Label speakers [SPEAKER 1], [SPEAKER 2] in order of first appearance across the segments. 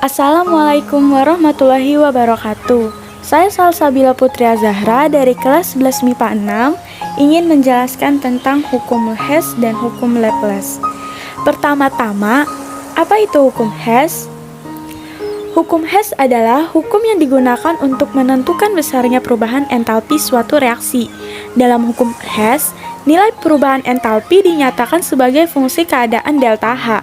[SPEAKER 1] Assalamualaikum warahmatullahi wabarakatuh. Saya Salsabila Putri Zahra dari kelas 11 MIPA 6 ingin menjelaskan tentang hukum Hess dan hukum Laplace. Pertama-tama, apa itu hukum Hess? Hukum Hess adalah hukum yang digunakan untuk menentukan besarnya perubahan entalpi suatu reaksi. Dalam hukum Hess, nilai perubahan entalpi dinyatakan sebagai fungsi keadaan delta H.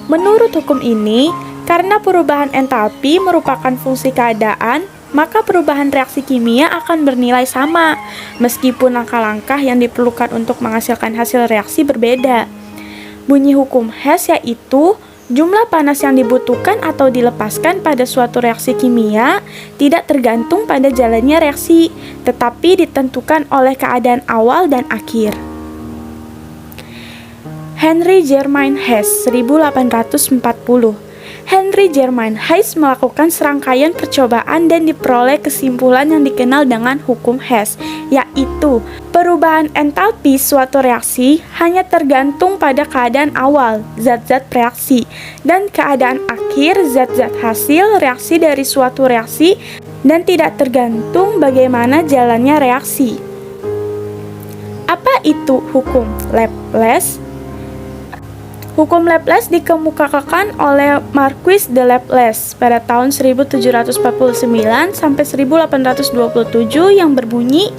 [SPEAKER 1] Menurut hukum ini, karena perubahan entalpi merupakan fungsi keadaan, maka perubahan reaksi kimia akan bernilai sama, meskipun langkah-langkah yang diperlukan untuk menghasilkan hasil reaksi berbeda. Bunyi hukum Hess yaitu, jumlah panas yang dibutuhkan atau dilepaskan pada suatu reaksi kimia tidak tergantung pada jalannya reaksi, tetapi ditentukan oleh keadaan awal dan akhir. Henry Germain Hess, 1840. Henry Germain Hess melakukan serangkaian percobaan dan diperoleh kesimpulan yang dikenal dengan hukum Hess, yaitu perubahan entalpi suatu reaksi hanya tergantung pada keadaan awal, zat-zat reaksi, dan keadaan akhir, zat-zat hasil reaksi dari suatu reaksi, dan tidak tergantung bagaimana jalannya reaksi. Apa itu hukum Laplace? Hukum Laplace dikemukakan oleh Marquis de Laplace pada tahun 1749 sampai 1827 yang berbunyi,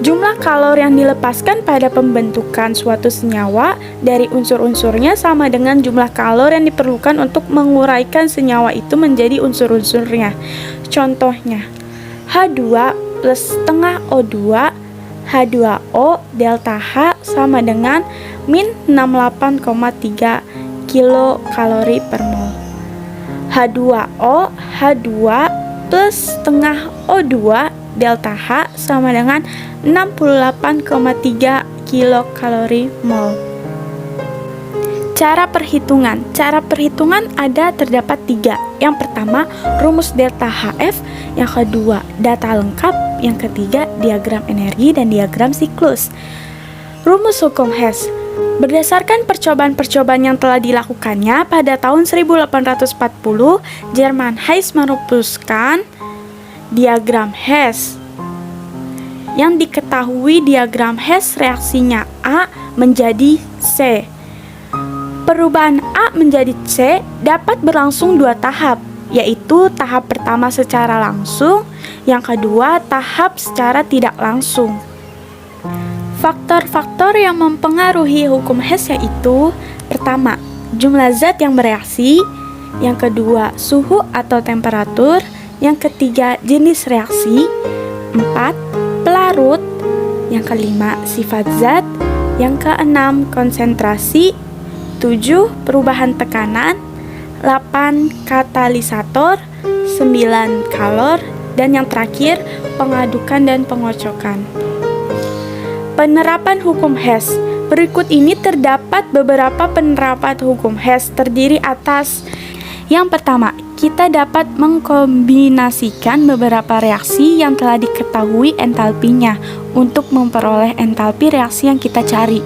[SPEAKER 1] jumlah kalor yang dilepaskan pada pembentukan suatu senyawa dari unsur-unsurnya sama dengan jumlah kalor yang diperlukan untuk menguraikan senyawa itu menjadi unsur-unsurnya. Contohnya, H2 plus setengah O2 H2O delta H sama dengan min 68,3 kilokalori per mol. H2O H2 plus setengah O2 delta H sama dengan 68,3 kilokalori mol. Cara perhitungan ada terdapat 3. Yang pertama, rumus delta HF. Yang kedua, data lengkap. Yang ketiga, diagram energi dan diagram siklus. Rumus hukum Hess. Berdasarkan percobaan-percobaan yang telah dilakukannya pada tahun 1840, Germain Hess merumuskan diagram Hess. Yang diketahui diagram Hess reaksinya A menjadi C. Perubahan A menjadi C dapat berlangsung 2 tahap, yaitu tahap pertama secara langsung, yang kedua tahap secara tidak langsung. Faktor-faktor yang mempengaruhi hukum Hess yaitu, pertama, jumlah zat yang bereaksi, yang kedua, suhu atau temperatur, yang ketiga, jenis reaksi, 4, pelarut, yang kelima, sifat zat, yang keenam, konsentrasi, 7. Perubahan tekanan, 8. Katalisator, 9. Kalor, dan yang terakhir, pengadukan dan pengocokan. Penerapan hukum Hess. Berikut ini terdapat beberapa penerapan hukum Hess terdiri atas. Yang pertama, kita dapat mengkombinasikan beberapa reaksi yang telah diketahui entalpinya untuk memperoleh entalpi reaksi yang kita cari.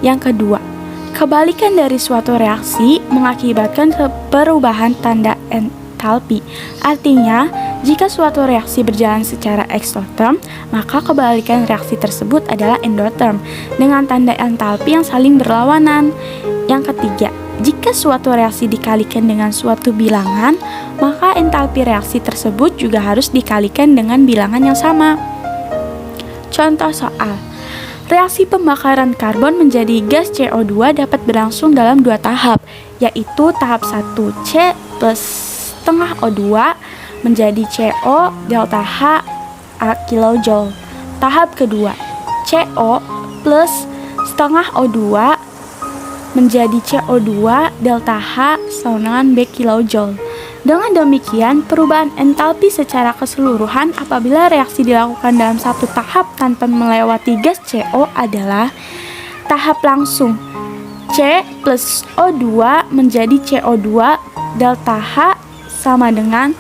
[SPEAKER 1] Yang kedua, kebalikan dari suatu reaksi mengakibatkan perubahan tanda entalpi. Artinya, jika suatu reaksi berjalan secara eksoterm, maka kebalikan reaksi tersebut adalah endoterm dengan tanda entalpi yang saling berlawanan. Yang ketiga, jika suatu reaksi dikalikan dengan suatu bilangan, maka entalpi reaksi tersebut juga harus dikalikan dengan bilangan yang sama. Contoh soal. Reaksi pembakaran karbon menjadi gas CO2 dapat berlangsung dalam 2 tahap, yaitu tahap 1 C plus setengah O2 menjadi CO delta H A kilojoule. Tahap kedua, CO plus setengah O2 menjadi CO2 delta H sama dengan B kilojoule. Dengan demikian, perubahan entalpi secara keseluruhan apabila reaksi dilakukan dalam satu tahap tanpa melewati gas CO adalah tahap langsung. C plus O2 menjadi CO2 delta H sama dengan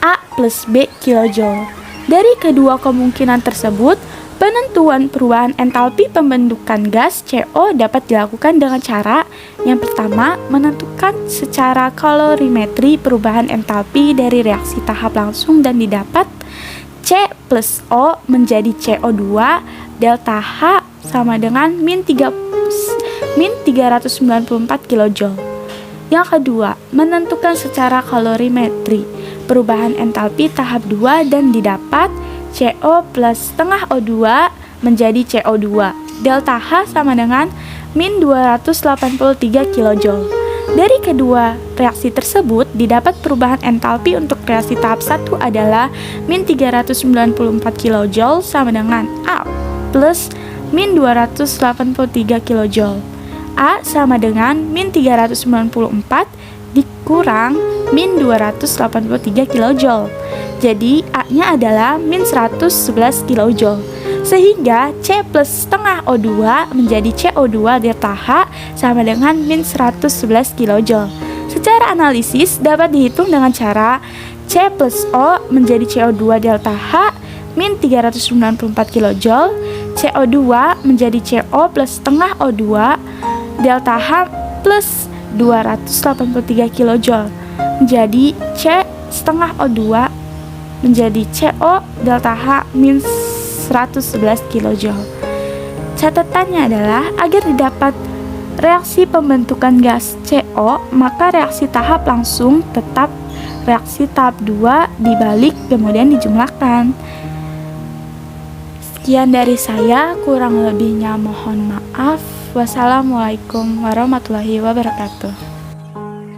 [SPEAKER 1] A plus B kilojoule. Dari kedua kemungkinan tersebut, Penentuan perubahan entalpi pembentukan gas CO dapat dilakukan dengan cara yang pertama, menentukan secara kalorimetri perubahan entalpi dari reaksi tahap langsung dan didapat C plus O menjadi CO2 delta H sama dengan min 394 kJ. Yang kedua, menentukan secara kalorimetri perubahan entalpi tahap 2 dan didapat CO plus setengah O2 menjadi CO2 delta H sama dengan min 283 kJ. Dari kedua reaksi tersebut didapat perubahan entalpi untuk reaksi tahap 1 adalah min 394 kJ sama dengan A plus min 283 kJ. A sama dengan min 394 dikurang min 283 kJ. Jadi A-nya adalah min 111 kJ. Sehingga C plus setengah O2 menjadi CO2 delta H sama dengan min 111 kJ. Secara analisis dapat dihitung dengan cara C plus O menjadi CO2 delta H min 394 kJ, CO2 menjadi CO plus setengah O2 delta H plus 283 kJ. Jadi C setengah O2 menjadi CO delta H min 111 kJ. Catatannya adalah agar didapat reaksi pembentukan gas CO, maka reaksi tahap langsung tetap reaksi tahap 2 dibalik kemudian dijumlahkan. Sekian dari saya, kurang lebihnya mohon maaf. Wassalamualaikum warahmatullahi wabarakatuh.